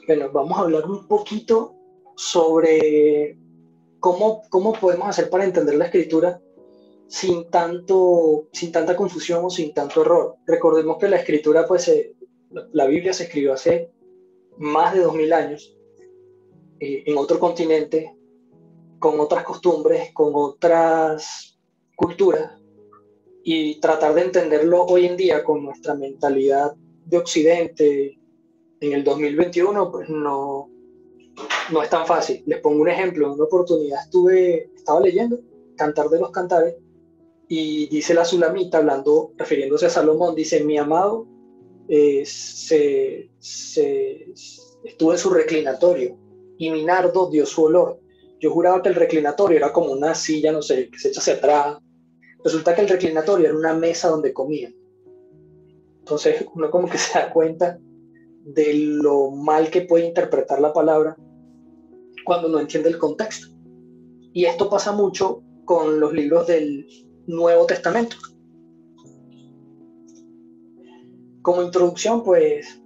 Bueno, vamos a hablar un poquito sobre cómo podemos hacer para entender la escritura sin tanta confusión o sin tanto error. Recordemos que la escritura, pues, la Biblia se escribió hace más de 2000 años, en otro continente, con otras costumbres, con otras culturas, y tratar de entenderlo hoy en día con nuestra mentalidad de Occidente en el 2021, pues no es tan fácil. Les pongo un ejemplo. En una oportunidad estaba leyendo Cantar de los Cantares y dice la Sulamita, hablando, refiriéndose a Salomón, dice: mi amado estuvo en su reclinatorio y mi nardo dio su olor. Yo juraba que el reclinatorio era como una silla, no sé, que se echa hacia atrás. Resulta que el reclinatorio era una mesa donde comían. Entonces uno como que se da cuenta de lo mal que puede interpretar la palabra cuando no entiende el contexto. Y esto pasa mucho con los libros del Nuevo Testamento. Como introducción, pues,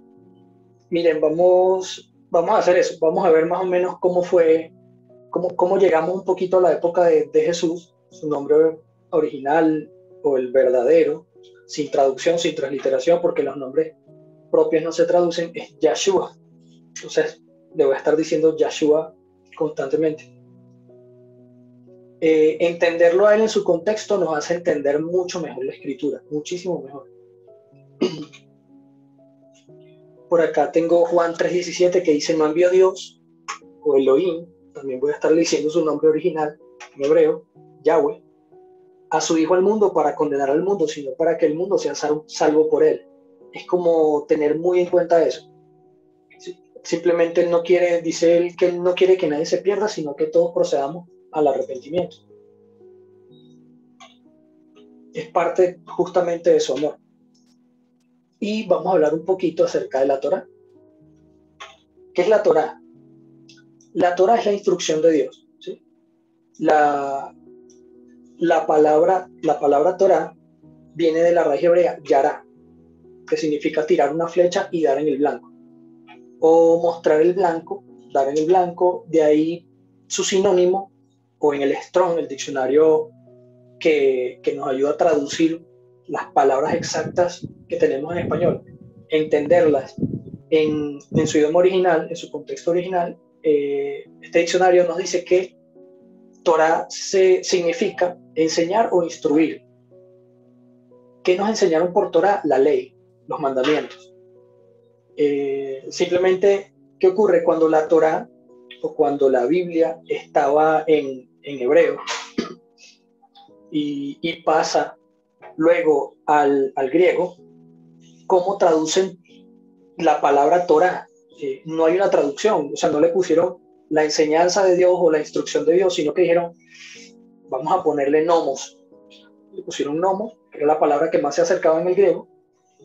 miren, vamos a hacer eso. Vamos a ver más o menos cómo llegamos un poquito a la época de Jesús, su nombre original o el verdadero, sin traducción, sin transliteración, porque los nombres propios no se traducen, es Yahshua. Entonces, le voy a estar diciendo Yahshua constantemente. Entenderlo a él en su contexto nos hace entender mucho mejor la escritura, muchísimo mejor. Por acá tengo Juan 3:17 que dice: no envió Dios, o Elohim, también voy a estar diciendo su nombre original en hebreo, Yahweh, a su Hijo al mundo para condenar al mundo, sino para que el mundo sea salvo por él. Es como tener muy en cuenta eso. Simplemente él no quiere, dice él, que él no quiere que nadie se pierda, sino que todos procedamos al arrepentimiento. Es parte justamente de su amor. Y vamos a hablar un poquito acerca de la Torá. ¿Qué es la Torá? La Torá es la instrucción de Dios, ¿sí? La, la palabra Torá viene de la raíz hebrea yará, que significa tirar una flecha y dar en el blanco. O mostrar el blanco, dar en el blanco, de ahí su sinónimo, o en el Strong, el diccionario que nos ayuda a traducir las palabras exactas que tenemos en español, entenderlas en su idioma original, en su contexto original. Este diccionario nos dice que Torah significa enseñar o instruir. ¿Qué nos enseñaron por Torah? La ley, los mandamientos. Simplemente, ¿qué ocurre cuando la Torah o cuando la Biblia estaba en hebreo y pasa luego al griego? ¿Cómo traducen la palabra Torah? No hay una traducción, o sea, no le pusieron la enseñanza de Dios o la instrucción de Dios, sino que dijeron: vamos a ponerle nomos. Le pusieron nomos, que era la palabra que más se acercaba en el griego,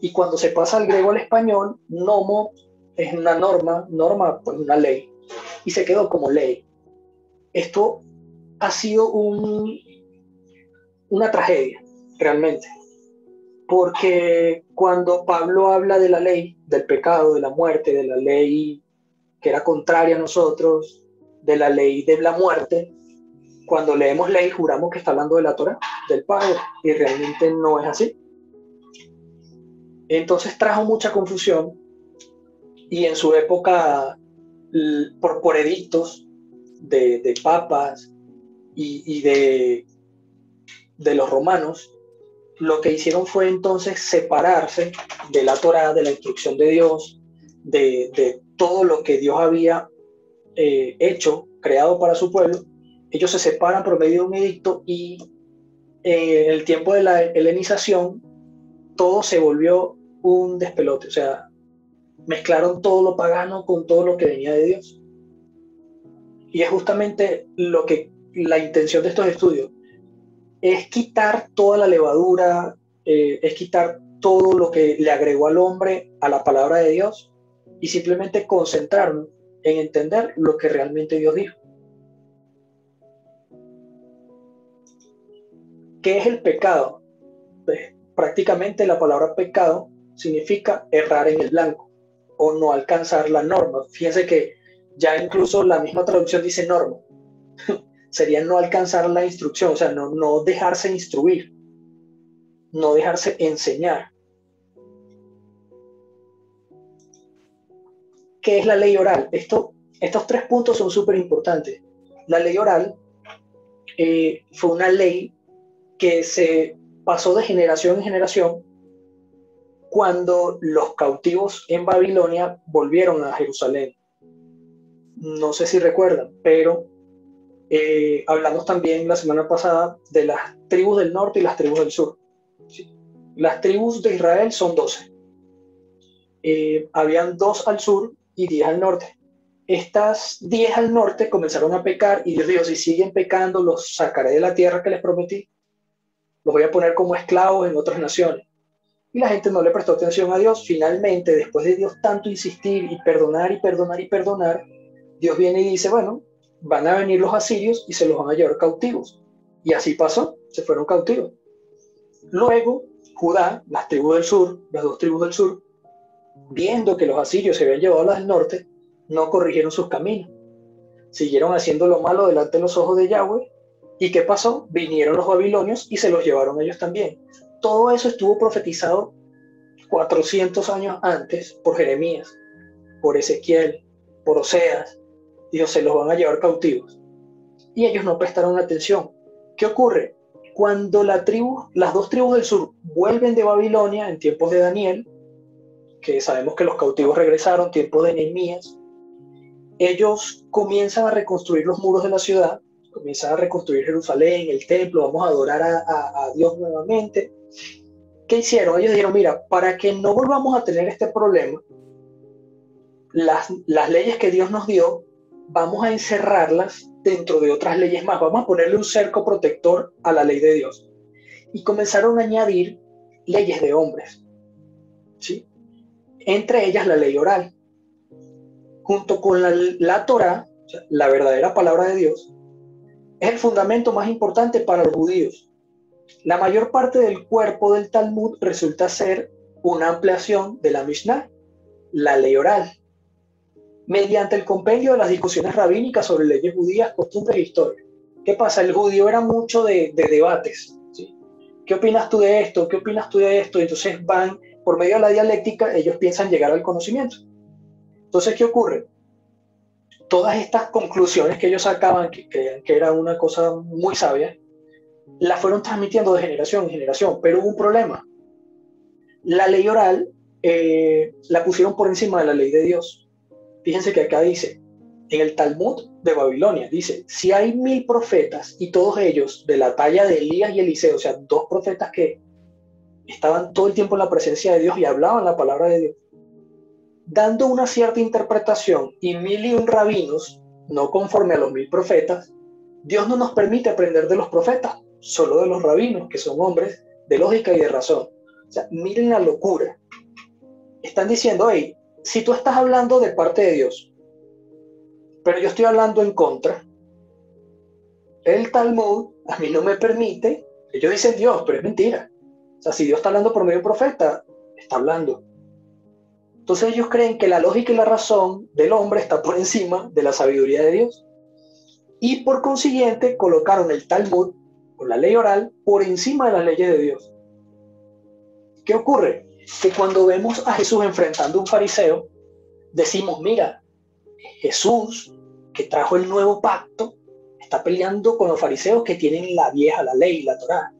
y cuando se pasa al griego al español, nomo es una norma, pues una ley, y se quedó como ley. Esto ha sido una tragedia, realmente, porque cuando Pablo habla de la ley, del pecado, de la muerte, de la ley que era contraria a nosotros, de la ley de la muerte, cuando leemos ley juramos que está hablando de la Torah, del Padre, y realmente no es así. Entonces trajo mucha confusión, y en su época, por edictos de papas y de los romanos, lo que hicieron fue entonces separarse de la Torá, de la instrucción de Dios, de todo lo que Dios había hecho, creado para su pueblo. Ellos se separan por medio de un edicto, y en el tiempo de la helenización todo se volvió un despelote. O sea, mezclaron todo lo pagano con todo lo que venía de Dios. Y es justamente la intención de estos estudios, es quitar toda la levadura, es quitar todo lo que le agregó al hombre a la palabra de Dios, y simplemente concentrarnos en entender lo que realmente Dios dijo. ¿Qué es el pecado? Pues, prácticamente la palabra pecado significa errar en el blanco. o no alcanzar la norma. Fíjense que ya incluso la misma traducción dice norma. Sería no alcanzar la instrucción, o sea, no dejarse instruir, no dejarse enseñar. ¿Qué es la ley oral? Estos 3 puntos son súper importantes. La ley oral fue una ley que se pasó de generación en generación cuando los cautivos en Babilonia volvieron a Jerusalén. No sé si recuerdan, pero hablamos también la semana pasada de las tribus del norte y las tribus del sur. ¿Sí? Las tribus de Israel son 12. Habían 2 al sur y 10 al norte. Estas 10 al norte comenzaron a pecar y Dios dijo, si siguen pecando, los sacaré de la tierra que les prometí. Los voy a poner como esclavos en otras naciones. Y la gente no le prestó atención a Dios. Finalmente, después de Dios tanto insistir y perdonar y perdonar y perdonar, Dios viene y dice, bueno, van a venir los asirios y se los van a llevar cautivos. Y así pasó, se fueron cautivos. Luego, Judá, las tribus del sur, las 2 tribus del sur, viendo que los asirios se habían llevado a las del norte, no corrigieron sus caminos. Siguieron haciendo lo malo delante de los ojos de Yahweh. ¿Y qué pasó? Vinieron los babilonios y se los llevaron ellos también. Todo eso estuvo profetizado 400 años antes por Jeremías, por Ezequiel, por Oseas. Dios, se los van a llevar cautivos. Y ellos no prestaron atención. ¿Qué ocurre? Cuando las 2 tribus del sur vuelven de Babilonia en tiempos de Daniel, que sabemos que los cautivos regresaron, tiempos de Nehemías, ellos comienzan a reconstruir los muros de la ciudad, comienzan a reconstruir Jerusalén, el templo, vamos a adorar a Dios nuevamente. ¿Qué hicieron? Ellos dijeron, mira, para que no volvamos a tener este problema, las leyes que Dios nos dio, vamos a encerrarlas dentro de otras leyes más, vamos a ponerle un cerco protector a la ley de Dios. Y comenzaron a añadir leyes de hombres, ¿sí? Entre ellas la ley oral. Junto con la Torá, o sea, la verdadera palabra de Dios, es el fundamento más importante para los judíos. La mayor parte del cuerpo del Talmud resulta ser una ampliación de la Mishnah, la ley oral, mediante el compendio de las discusiones rabínicas sobre leyes judías, costumbres e historia. ¿Qué pasa? El judío era mucho de debates, ¿sí? ¿Qué opinas tú de esto? ¿Qué opinas tú de esto? Entonces van, por medio de la dialéctica, ellos piensan llegar al conocimiento. Entonces, ¿qué ocurre? Todas estas conclusiones que ellos sacaban, que creían que era una cosa muy sabia, las fueron transmitiendo de generación en generación, pero hubo un problema. La ley oral la pusieron por encima de la ley de Dios. Fíjense que acá dice, en el Talmud de Babilonia, dice, si hay 1000 profetas y todos ellos de la talla de Elías y Eliseo, o sea, 2 profetas que estaban todo el tiempo en la presencia de Dios y hablaban la palabra de Dios, dando una cierta interpretación y 1001 rabinos, no conforme a los 1000 profetas, Dios no nos permite aprender de los profetas, solo de los rabinos, que son hombres de lógica y de razón. O sea, miren la locura. Están diciendo, hey, si tú estás hablando de parte de Dios, pero yo estoy hablando en contra, el Talmud a mí no me permite, ellos dicen Dios, pero es mentira. O sea, si Dios está hablando por medio de un profeta, está hablando. Entonces ellos creen que la lógica y la razón del hombre está por encima de la sabiduría de Dios. Y por consiguiente colocaron el Talmud, o la ley oral, por encima de las leyes de Dios. ¿Qué ocurre? Que cuando vemos a Jesús enfrentando a un fariseo, decimos, mira, Jesús, que trajo el nuevo pacto, está peleando con los fariseos que tienen la vieja, la ley, la Torá,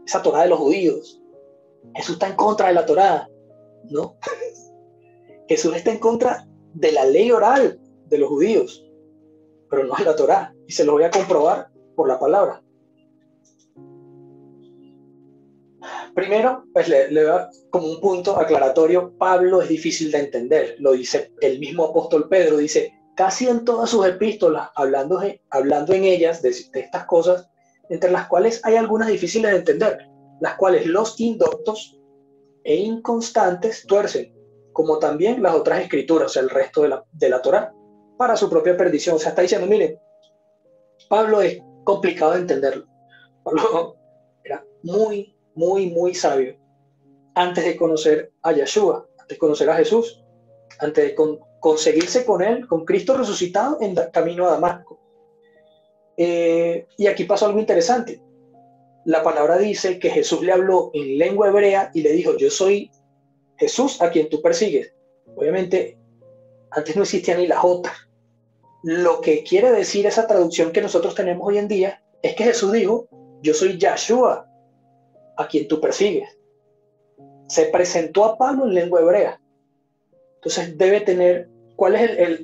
esa Torá de los judíos. Jesús está en contra de la Torá, ¿no? Jesús está en contra de la ley oral de los judíos, pero no de la Torá, y se lo voy a comprobar por la palabra. Primero, pues le da como un punto aclaratorio, Pablo es difícil de entender, lo dice el mismo apóstol Pedro, dice, casi en todas sus epístolas, hablando en ellas de estas cosas, entre las cuales hay algunas difíciles de entender, las cuales los indoctos e inconstantes tuercen, como también las otras escrituras, o sea, el resto de la Torá, para su propia perdición. O sea, está diciendo, miren, Pablo es complicado de entenderlo. Pablo era muy sabio antes de conocer a Yeshua, antes de conocer a Jesús. antes de conseguirse con él, con Cristo resucitado en camino a Damasco. Y aquí pasó algo interesante. La palabra dice que Jesús le habló en lengua hebrea y le dijo, yo soy Jesús a quien tú persigues. Obviamente, antes no existía ni la J. Lo que quiere decir esa traducción que nosotros tenemos hoy en día es que Jesús dijo, yo soy Yahshua a quien tú persigues. Se presentó a Pablo en lengua hebrea. Entonces debe tener, ¿cuál es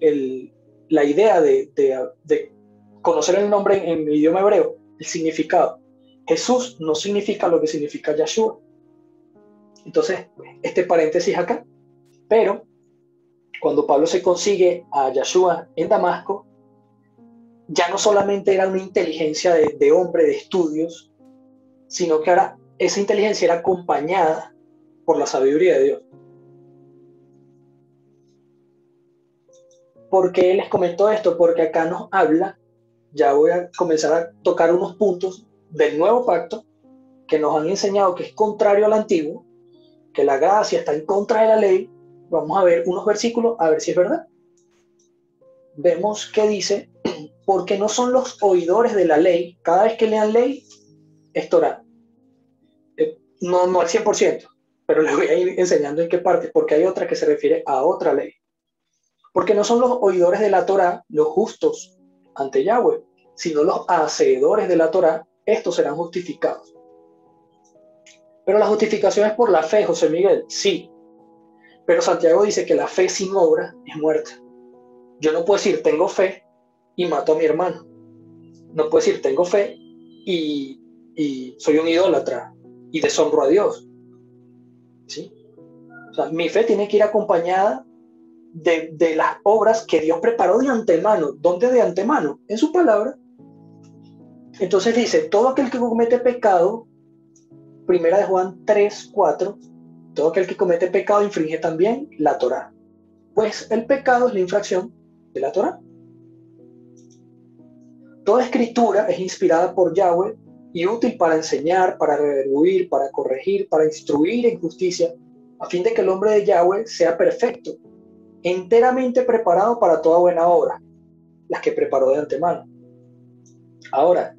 la idea de conocer el nombre en idioma hebreo? El significado. Jesús no significa lo que significa Yahshua. Entonces, este paréntesis acá. Pero cuando Pablo se consigue a Yahshua en Damasco, ya no solamente era una inteligencia de hombre, de estudios, sino que ahora esa inteligencia era acompañada por la sabiduría de Dios. ¿Por qué les comento esto? Porque acá nos habla, ya voy a comenzar a tocar unos puntos del nuevo pacto que nos han enseñado que es contrario al antiguo, que la gracia está en contra de la ley. Vamos a ver unos versículos, a ver si es verdad. Vemos que dice, porque no son los oidores de la ley, cada vez que lean ley, es Torah. No al 100%, pero les voy a ir enseñando en qué parte, porque hay otra que se refiere a otra ley. Porque no son los oidores de la Torah los justos ante Yahweh, sino los hacedores de la Torah, estos serán justificados. Pero la justificación es por la fe, José Miguel, sí. Pero Santiago dice que la fe sin obra es muerta. Yo no puedo decir tengo fe y mato a mi hermano. No puedo decir tengo fe y soy un idólatra y deshonro a Dios. ¿Sí? O sea, mi fe tiene que ir acompañada de las obras que Dios preparó de antemano. ¿Dónde de antemano? En su palabra. Entonces dice, todo aquel que comete pecado, primera de Juan 3:4, todo aquel que comete pecado infringe también la Torá. Pues el pecado es la infracción de la Torá. Toda escritura es inspirada por Yahweh y útil para enseñar, para redarguir, para corregir, para instruir en justicia, a fin de que el hombre de Yahweh sea perfecto, enteramente preparado para toda buena obra, las que preparó de antemano. Ahora,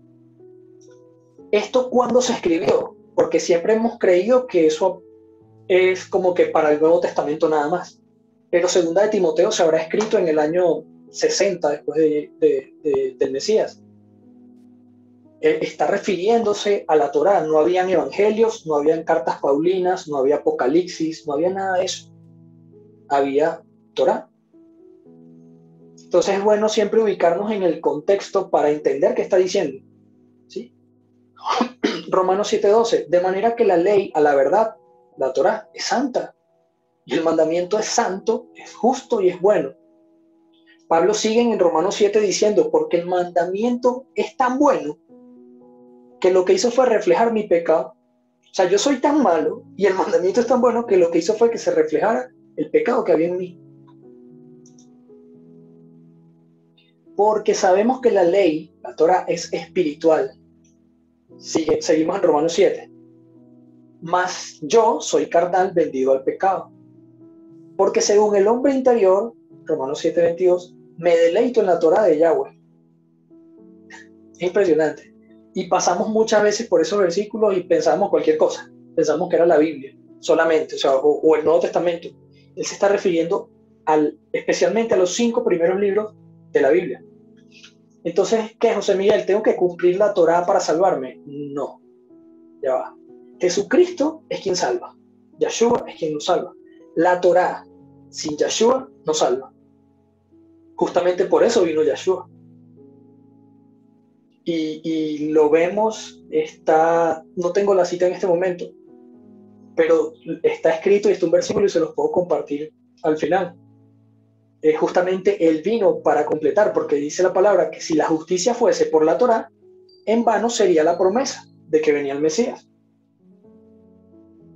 ¿esto cuándo se escribió? Porque siempre hemos creído que eso es como que para el Nuevo Testamento nada más. Pero segunda de Timoteo se habrá escrito en el año 60 después del Mesías. Está refiriéndose a la Torá. No habían evangelios, no habían cartas paulinas, no había apocalipsis, no había nada de eso. Había Torá. Entonces es bueno siempre ubicarnos en el contexto para entender qué está diciendo. ¿Sí? Romanos 7:12, de manera que la ley, a la verdad, la Torá, es santa. Y el mandamiento es santo, es justo y es bueno. Pablo sigue en Romanos 7 diciendo, porque el mandamiento es tan bueno que lo que hizo fue reflejar mi pecado. O sea, yo soy tan malo y el mandamiento es tan bueno que lo que hizo fue que se reflejara el pecado que había en mí. Porque sabemos que la ley, la Torá, es espiritual. Seguimos en Romanos 7. Mas yo soy carnal, vendido al pecado. Porque según el hombre interior, Romanos 7:22, me deleito en la Torá de Yahweh. Es impresionante. Y pasamos muchas veces por esos versículos y pensamos cualquier cosa. Pensamos que era la Biblia solamente, o el Nuevo Testamento. Él se está refiriendo especialmente a los 5 primeros libros de la Biblia. Entonces, ¿qué, José Miguel? ¿Tengo que cumplir la Torá para salvarme? No. Ya va. Jesucristo es quien salva. Yahshua es quien nos salva. La Torá sin Yahshua no salva. Justamente por eso vino Yahshua. Y lo vemos, no tengo la cita en este momento, pero está escrito y está un versículo y se los puedo compartir al final. Justamente Él vino para completar, porque dice la palabra que si la justicia fuese por la Torá, en vano sería la promesa de que venía el Mesías.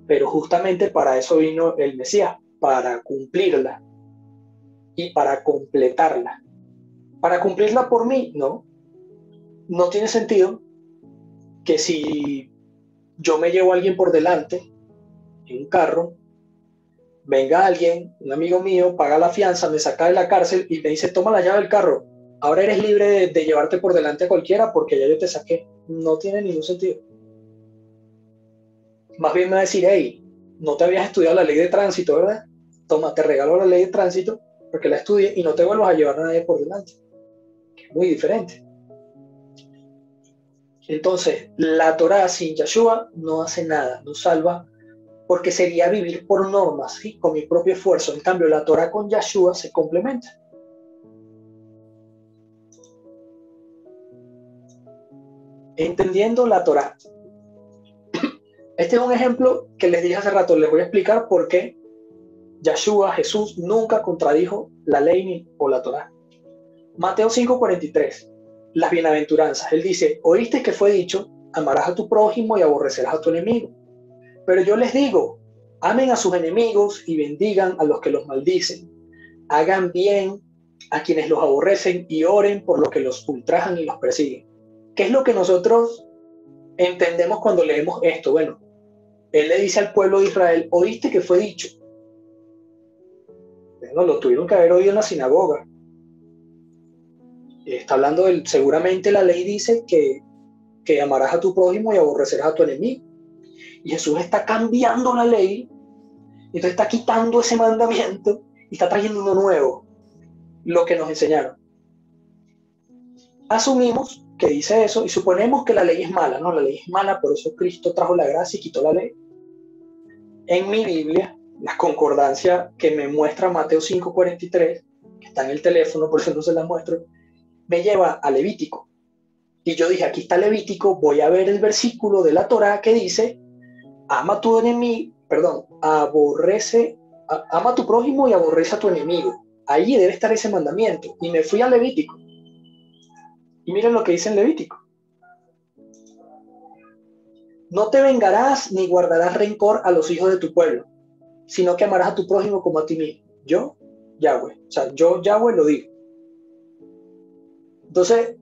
Pero justamente para eso vino el Mesías, para cumplirla y para completarla. ¿Para cumplirla por mí? No. No tiene sentido que si yo me llevo a alguien por delante en un carro, venga alguien, un amigo mío, paga la fianza, me saca de la cárcel y me dice, toma la llave del carro, ahora eres libre de llevarte por delante a cualquiera porque ya yo te saqué. No tiene ningún sentido. Más bien me va a decir, hey, no te habías estudiado la ley de tránsito, ¿verdad? Toma, te regalo la ley de tránsito porque la estudie y no te vuelvas a llevar a nadie por delante. Muy diferente. Entonces, la Torá sin Yeshua no hace nada, no salva, porque sería vivir por normas, ¿sí? Con mi propio esfuerzo. En cambio, la Torá con Yeshua se complementa. Entendiendo la Torá. Este es un ejemplo que les dije hace rato. Les voy a explicar por qué Yeshua, Jesús, nunca contradijo la ley o la Torá. Mateo 5:43. Las bienaventuranzas. Él dice, oíste que fue dicho, amarás a tu prójimo y aborrecerás a tu enemigo. Pero yo les digo, amen a sus enemigos y bendigan a los que los maldicen. Hagan bien a quienes los aborrecen y oren por los que los ultrajan y los persiguen. ¿Qué es lo que nosotros entendemos cuando leemos esto? Bueno, él le dice al pueblo de Israel, oíste que fue dicho. Bueno, lo tuvieron que haber oído en la sinagoga. Está hablando de, seguramente la ley dice que amarás a tu prójimo y aborrecerás a tu enemigo. Y Jesús está cambiando la ley, entonces está quitando ese mandamiento y está trayendo uno nuevo, lo que nos enseñaron. Asumimos que dice eso y suponemos que la ley es mala, ¿no? La ley es mala, por eso Cristo trajo la gracia y quitó la ley. En mi Biblia, la concordancia que me muestra Mateo 5:43, que está en el teléfono, por eso no se la muestro, me lleva a Levítico. Y yo dije, aquí está Levítico, voy a ver el versículo de la Torá que dice, ama a tu enemigo, ama a tu prójimo y aborrece a tu enemigo. Ahí debe estar ese mandamiento. Y me fui a Levítico. Y miren lo que dice en Levítico. No te vengarás ni guardarás rencor a los hijos de tu pueblo, sino que amarás a tu prójimo como a ti mismo. Yo, Yahweh. O sea, yo, Yahweh, lo digo. Entonces,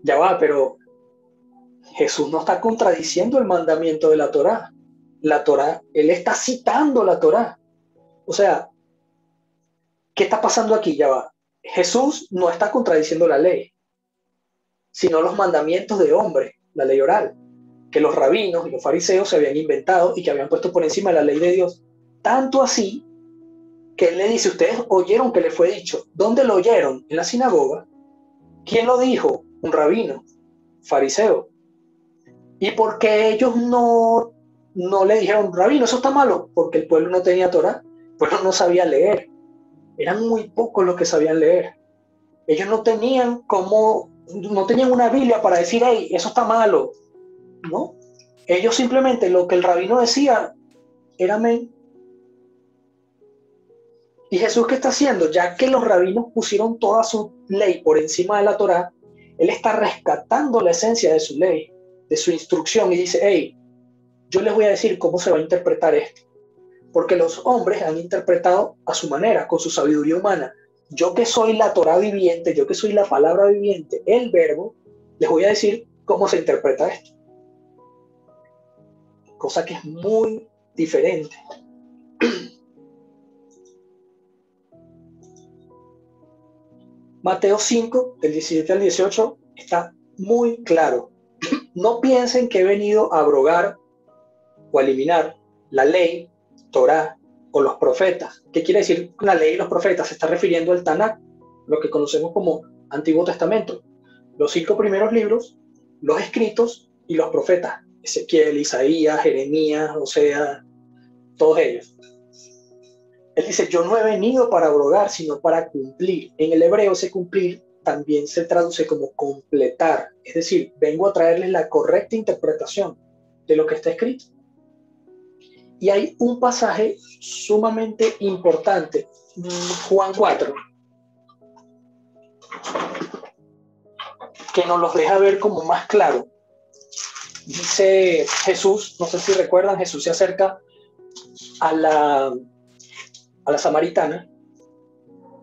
ya va, pero Jesús no está contradiciendo el mandamiento de la Torá. La Torá, él está citando la Torá. O sea, ¿qué está pasando aquí? Ya va. Jesús no está contradiciendo la ley, sino los mandamientos de hombre, la ley oral, que los rabinos y los fariseos se habían inventado y que habían puesto por encima de la ley de Dios. Tanto así que él le dice, ustedes oyeron que le fue dicho. ¿Dónde lo oyeron? En la sinagoga. ¿Quién lo dijo? Un rabino, fariseo. ¿Y por qué ellos no le dijeron, rabino, eso está malo? Porque el pueblo no tenía Torá, el pueblo no sabía leer. Eran muy pocos los que sabían leer. Ellos no tenían una Biblia para decir, hey, eso está malo. ¿No? Ellos simplemente lo que el rabino decía era amén. ¿Y Jesús qué está haciendo? Ya que los rabinos pusieron toda su ley por encima de la Torá, él está rescatando la esencia de su ley, de su instrucción, y dice, hey, yo les voy a decir cómo se va a interpretar esto. Porque los hombres han interpretado a su manera, con su sabiduría humana. Yo que soy la Torá viviente, yo que soy la palabra viviente, el verbo, les voy a decir cómo se interpreta esto. Cosa que es muy diferente. Mateo 5, del 17 al 18, está muy claro. No piensen que he venido a abrogar o a eliminar la ley, Torá o los profetas. ¿Qué quiere decir la ley y los profetas? Se está refiriendo al Tanakh, lo que conocemos como Antiguo Testamento. Los 5 primeros libros, los escritos y los profetas. Ezequiel, Isaías, Jeremías, Oseas, todos ellos. Él dice, yo no he venido para abrogar, sino para cumplir. En el hebreo ese cumplir también se traduce como completar. Es decir, vengo a traerles la correcta interpretación de lo que está escrito. Y hay un pasaje sumamente importante, Juan 4, que nos los deja ver como más claro. Dice Jesús, no sé si recuerdan, Jesús se acerca a la samaritana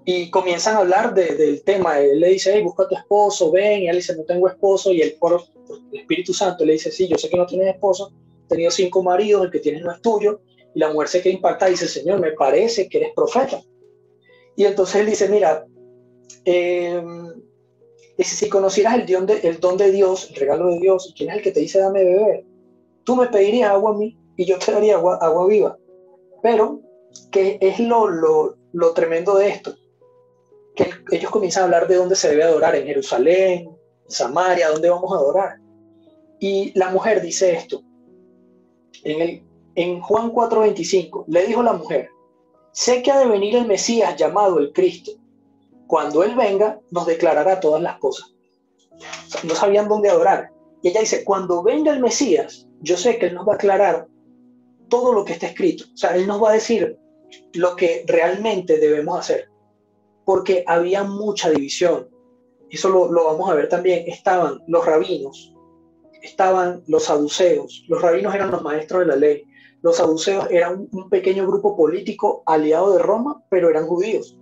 y comienzan a hablar del tema. Él le dice, hey, busca a tu esposo, ven, y él dice, no tengo esposo, y él por el Espíritu Santo le dice, sí, yo sé que no tienes esposo, he tenido 5 maridos, el que tienes no es tuyo, Y la mujer se queda impactada y dice, Señor, me parece que eres profeta. Y entonces él dice, mira, si conocieras el don de Dios, el regalo de Dios, ¿quién es el que te dice dame beber? Tú me pedirías agua a mí y yo te daría agua viva. Pero, ¿qué es lo tremendo de esto? Que ellos comienzan a hablar de dónde se debe adorar, en Jerusalén, en Samaria, dónde vamos a adorar. Y la mujer dice esto, en Juan 4:25, le dijo la mujer, sé que ha de venir el Mesías llamado el Cristo. Cuando Él venga, nos declarará todas las cosas. O sea, no sabían dónde adorar. Y ella dice, cuando venga el Mesías, yo sé que Él nos va a aclarar todo lo que está escrito. O sea, Él nos va a decir lo que realmente debemos hacer. Porque había mucha división. Eso lo vamos a ver también. Estaban los rabinos, estaban los saduceos. Los rabinos eran los maestros de la ley. Los saduceos eran un pequeño grupo político aliado de Roma, pero eran judíos.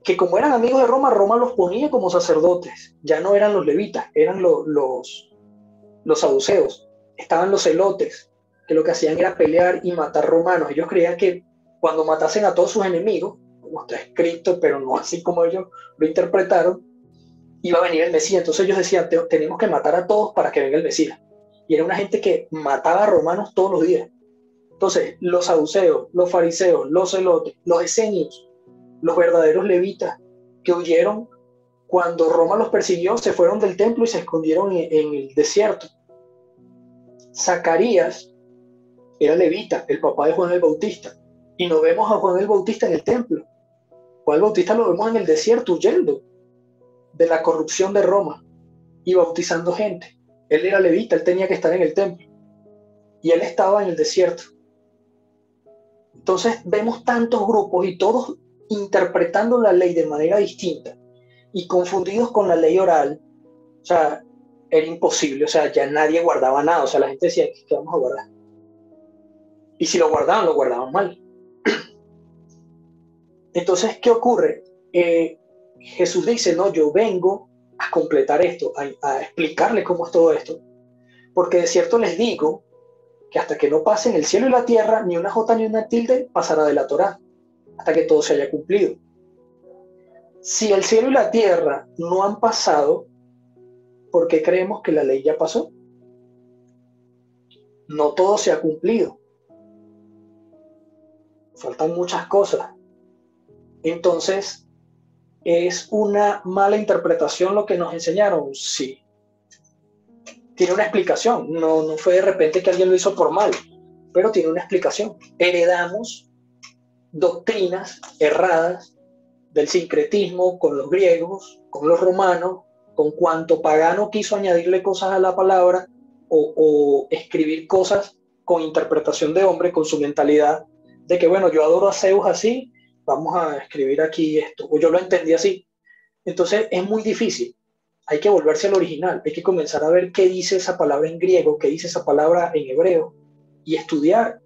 Que como eran amigos de Roma, Roma los ponía como sacerdotes. Ya no eran los levitas, eran los saduceos. Estaban los celotes, que lo que hacían era pelear y matar romanos. Ellos creían que cuando matasen a todos sus enemigos, como está escrito, pero no así como ellos lo interpretaron, iba a venir el Mesías. Entonces ellos decían, tenemos que matar a todos para que venga el Mesías. Y era una gente que mataba a romanos todos los días. Entonces, los saduceos, los fariseos, los celotes, los esenios, los verdaderos levitas que huyeron cuando Roma los persiguió, se fueron del templo y se escondieron en el desierto. Zacarías era levita, el papá de Juan el Bautista, y no vemos a Juan el Bautista en el templo. Juan el Bautista lo vemos en el desierto huyendo de la corrupción de Roma y bautizando gente. Él era levita, él tenía que estar en el templo y él estaba en el desierto. Entonces vemos tantos grupos y todos interpretando la ley de manera distinta y confundidos con la ley oral. O sea, era imposible, o sea, ya nadie guardaba nada, o sea, la gente decía, ¿qué vamos a guardar? Y si lo guardaban mal. Entonces, ¿qué ocurre? Jesús dice, no, yo vengo a completar esto, a explicarles cómo es todo esto, porque de cierto les digo que hasta que no pasen el cielo y la tierra, ni una jota ni una tilde pasará de la Torá, hasta que todo se haya cumplido. Si el cielo y la tierra no han pasado, ¿por qué creemos que la ley ya pasó? No todo se ha cumplido. Faltan muchas cosas. Entonces, ¿es una mala interpretación lo que nos enseñaron? Sí. Tiene una explicación. No fue de repente que alguien lo hizo por mal, pero tiene una explicación. Heredamos doctrinas erradas del sincretismo con los griegos, con los romanos, con cuanto pagano quiso añadirle cosas a la palabra o escribir cosas con interpretación de hombre, con su mentalidad de que, bueno, yo adoro a Zeus así, vamos a escribir aquí esto, o yo lo entendí así. Entonces es muy difícil. Hay que volverse al original, hay que comenzar a ver qué dice esa palabra en griego, qué dice esa palabra en hebreo, y estudiar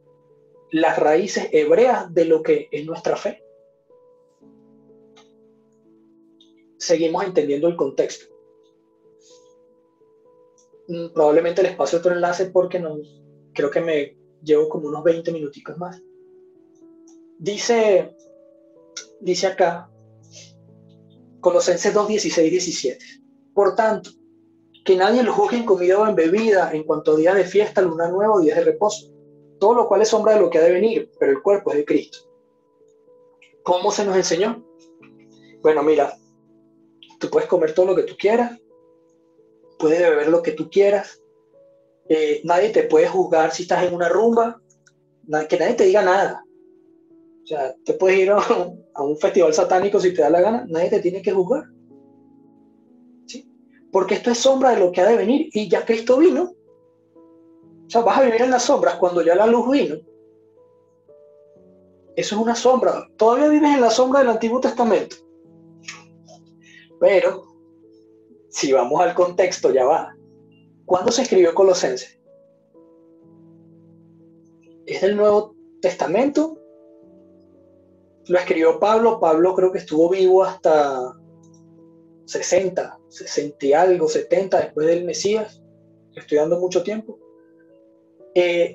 las raíces hebreas de lo que es nuestra fe. Seguimos entendiendo el contexto. Probablemente les pase otro enlace porque no, creo que me llevo como unos 20 minuticos más. Dice acá, Colosenses 2, 16, 17. Por tanto, que nadie lo juzgue en comida o en bebida, en cuanto a días de fiesta, luna nueva o días de reposo, todo lo cual es sombra de lo que ha de venir, pero el cuerpo es de Cristo. ¿Cómo se nos enseñó? Bueno, mira, tú puedes comer todo lo que tú quieras, puedes beber lo que tú quieras, nadie te puede juzgar si estás en una rumba, que nadie te diga nada. O sea, te puedes ir a un festival satánico si te da la gana, nadie te tiene que juzgar. ¿Sí? Porque esto es sombra de lo que ha de venir y ya Cristo vino. O sea, vas a vivir en las sombras cuando ya la luz vino. Eso es una sombra. Todavía vives en la sombra del Antiguo Testamento. Pero, si vamos al contexto, ya va. ¿Cuándo se escribió Colosenses? ¿Es del Nuevo Testamento? Lo escribió Pablo. Pablo creo que estuvo vivo hasta 60 y algo, 70 después del Mesías. Estoy dando mucho tiempo.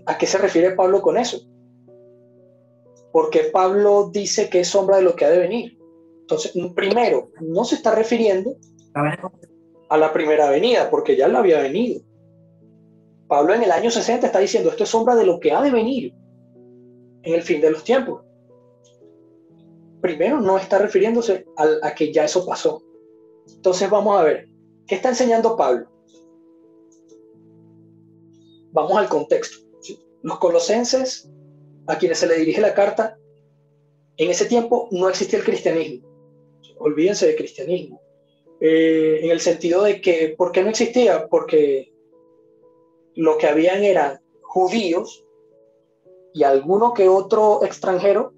¿A qué se refiere Pablo con eso? Porque Pablo dice que es sombra de lo que ha de venir. Entonces, primero, no se está refiriendo a la primera venida, porque ya la había venido. Pablo en el año 60 está diciendo, esto es sombra de lo que ha de venir en el fin de los tiempos. Primero, no está refiriéndose a que ya eso pasó. Entonces, vamos a ver, ¿qué está enseñando Pablo? Vamos al contexto. ¿Sí? Los colosenses, a quienes se le dirige la carta, en ese tiempo no existía el cristianismo. Olvídense del cristianismo. En el sentido de que, ¿por qué no existía? Porque lo que habían eran judíos y alguno que otro extranjero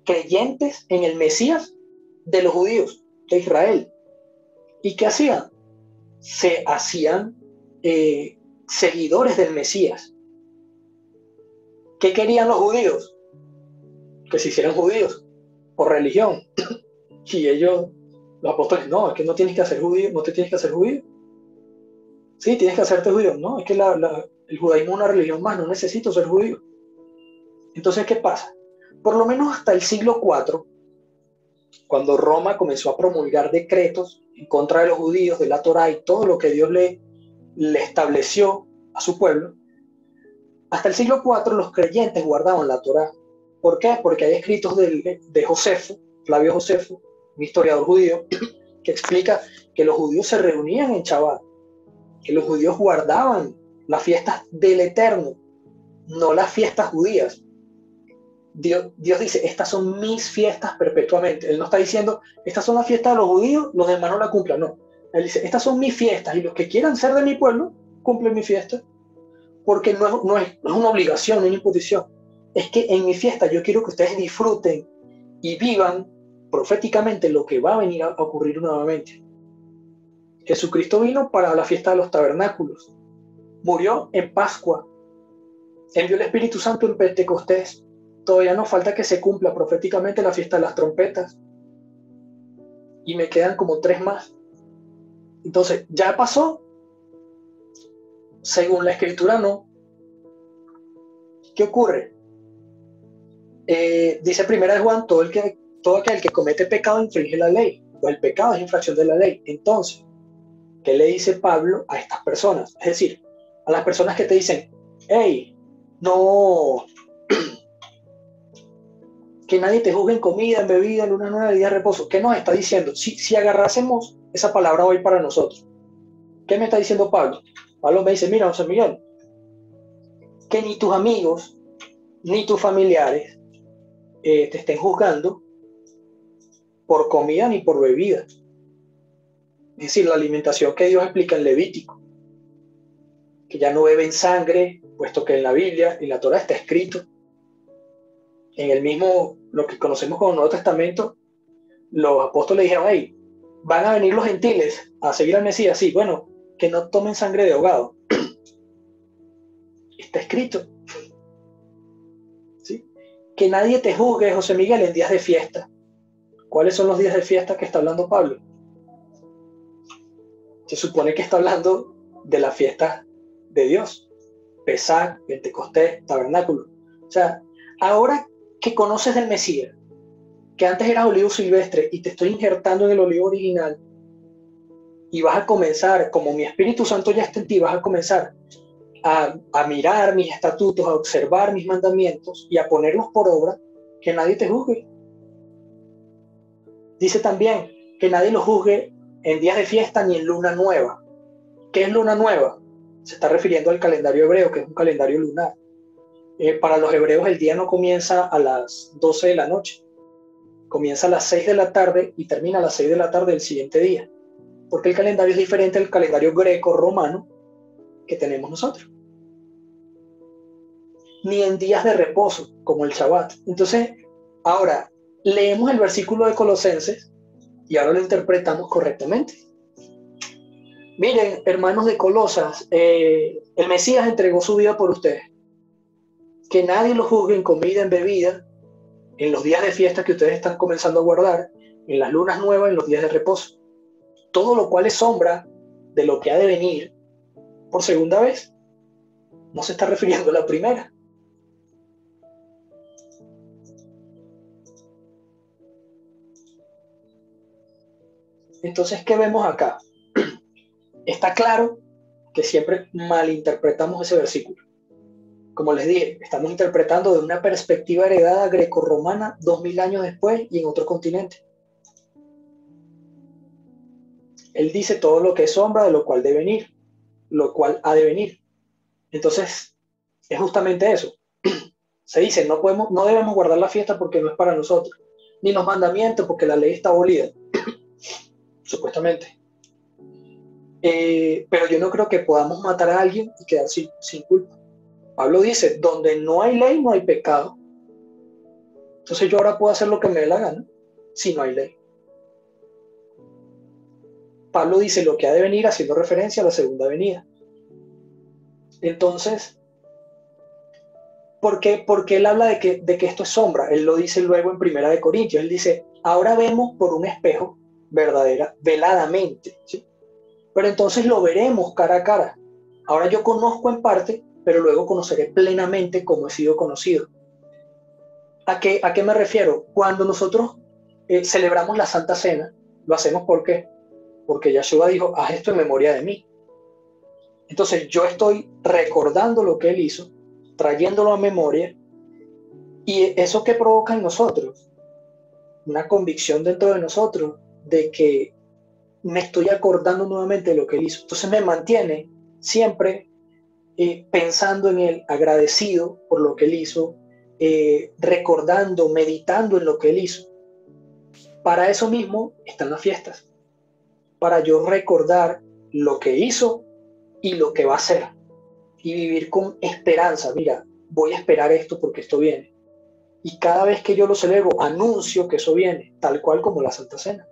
creyentes en el Mesías de los judíos, de Israel. ¿Y qué hacían? Se hacían seguidores del Mesías. ¿Qué querían los judíos? Que se hicieran judíos por religión. Y ellos, los apóstoles, no, es que no tienes que hacer judío, no te tienes que hacer judío. Sí, tienes que hacerte judío. No, es que el judaísmo es una religión más, no necesito ser judío. Entonces, ¿qué pasa? Por lo menos hasta el siglo IV, cuando Roma comenzó a promulgar decretos en contra de los judíos, de la Torá y todo lo que Dios le estableció a su pueblo, hasta el siglo IV los creyentes guardaban la Torá. ¿Por qué? Porque hay escritos de Josefo, Flavio Josefo, un historiador judío, que explica que los judíos se reunían en Shabbat, que los judíos guardaban las fiestas del Eterno, no las fiestas judías. Dios dice, estas son mis fiestas perpetuamente. Él no está diciendo, estas son las fiestas de los judíos, los demás no la cumplan, no. Él dice, estas son mis fiestas y los que quieran ser de mi pueblo, cumplen mi fiesta. Porque no es una obligación, no es una imposición. Es que en mi fiesta yo quiero que ustedes disfruten y vivan proféticamente lo que va a venir a ocurrir nuevamente. Jesucristo vino para la fiesta de los tabernáculos. Murió en Pascua. Envió el Espíritu Santo en Pentecostés. Todavía nos falta que se cumpla proféticamente la fiesta de las trompetas. Y me quedan como 3 más. Entonces, ¿ya pasó? Según la Escritura, no. ¿Qué ocurre? Dice 1 Juan, todo aquel que comete pecado infringe la ley. O el pecado es infracción de la ley. Entonces, ¿qué le dice Pablo a estas personas? Es decir, a las personas que te dicen, hey, no... que nadie te juzgue en comida, en bebida, en luna nueva, día de reposo. ¿Qué nos está diciendo? Si agarrásemos esa palabra hoy para nosotros, ¿qué me está diciendo Pablo? Pablo me dice, mira, José Miguel, que ni tus amigos, ni tus familiares te estén juzgando por comida ni por bebida. Es decir, la alimentación que Dios explica en Levítico, que ya no beben sangre, puesto que en la Biblia y la Torá está escrito. En el mismo, lo que conocemos como Nuevo Testamento, los apóstoles dijeron, hey, van a venir los gentiles a seguir al Mesías, sí, bueno, que no tomen sangre de ahogado. Está escrito. ¿Sí? Que nadie te juzgue, José Miguel, en días de fiesta. ¿Cuáles son los días de fiesta que está hablando Pablo? Se supone que está hablando de las fiestas de Dios. Pesaj, Pentecostés, Tabernáculo. O sea, ahora que conoces del Mesías, que antes eras olivo silvestre y te estoy injertando en el olivo original, y vas a comenzar, como mi Espíritu Santo ya está en ti, vas a comenzar a mirar mis estatutos, a observar mis mandamientos y a ponerlos por obra, que nadie te juzgue. Dice también que nadie lo juzgue en días de fiesta ni en luna nueva. ¿Qué es luna nueva? Se está refiriendo al calendario hebreo, que es un calendario lunar. Para los hebreos el día no comienza a las 12 de la noche, comienza a las 6 de la tarde y termina a las 6 de la tarde del siguiente día, porque el calendario es diferente al calendario greco-romano que tenemos nosotros. Ni en días de reposo, como el Shabbat. Entonces, ahora, leemos el versículo de Colosenses y ahora lo interpretamos correctamente. Miren, hermanos de Colosas, el Mesías entregó su vida por ustedes. Que nadie lo juzgue en comida, en bebida, en los días de fiesta que ustedes están comenzando a guardar, en las lunas nuevas, en los días de reposo. Todo lo cual es sombra de lo que ha de venir por segunda vez. No se está refiriendo a la primera. Entonces, ¿qué vemos acá? Está claro que siempre malinterpretamos ese versículo. Como les dije, estamos interpretando de una perspectiva heredada grecorromana 2000 años después y en otro continente. Él dice todo lo que es sombra de lo cual debe venir, lo cual ha de venir. Entonces, es justamente eso. Se dice, no debemos guardar la fiesta porque no es para nosotros, ni los mandamientos porque la ley está abolida, supuestamente. Pero yo no creo que podamos matar a alguien y quedar sin culpa. Pablo dice, donde no hay ley, no hay pecado. Entonces yo ahora puedo hacer lo que me dé la gana, si no hay ley. Pablo dice lo que ha de venir haciendo referencia a la segunda venida. Entonces, ¿por qué él habla de que esto es sombra? Él lo dice luego en Primera de Corintios. Él dice, ahora vemos por un espejo veladamente, ¿sí? Pero entonces lo veremos cara a cara. Ahora yo conozco en parte, pero luego conoceré plenamente como he sido conocido. ¿A qué me refiero? Cuando nosotros celebramos la Santa Cena, lo hacemos ¿por qué? Porque Yahshua dijo, haz esto en memoria de mí. Entonces yo estoy recordando lo que él hizo, trayéndolo a memoria, y eso que provoca en nosotros, una convicción dentro de nosotros de que me estoy acordando nuevamente de lo que él hizo. Entonces me mantiene siempre pensando en él, agradecido por lo que él hizo, recordando, meditando en lo que él hizo. Para eso mismo están las fiestas, para yo recordar lo que hizo y lo que va a hacer, y vivir con esperanza. Mira, voy a esperar esto porque esto viene. Y cada vez que yo lo celebro, anuncio que eso viene, tal cual como la Santa Cena.